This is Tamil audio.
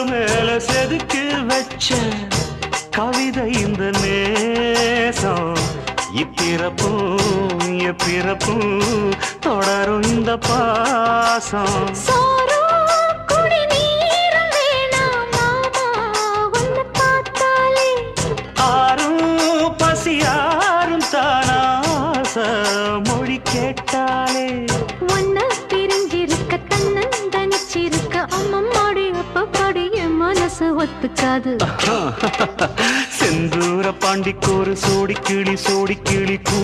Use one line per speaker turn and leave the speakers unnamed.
மேல செதுக்கு வச்ச கவிதை இந்த நேசம் இப்பிறப்பும் எப்பிறப்பும் தொடரும் இந்த பாசம் மொழி கேட்டாலே
ஒன்ன பிரிஞ்சிருக்க தன்னந்தனிச்சிருக்க அம்மம்மாடி அப்பப்பாடி என் மனசு ஒத்துக்காது
செந்தூர பாண்டிக்கு ஒரு சோடி கிளி கூ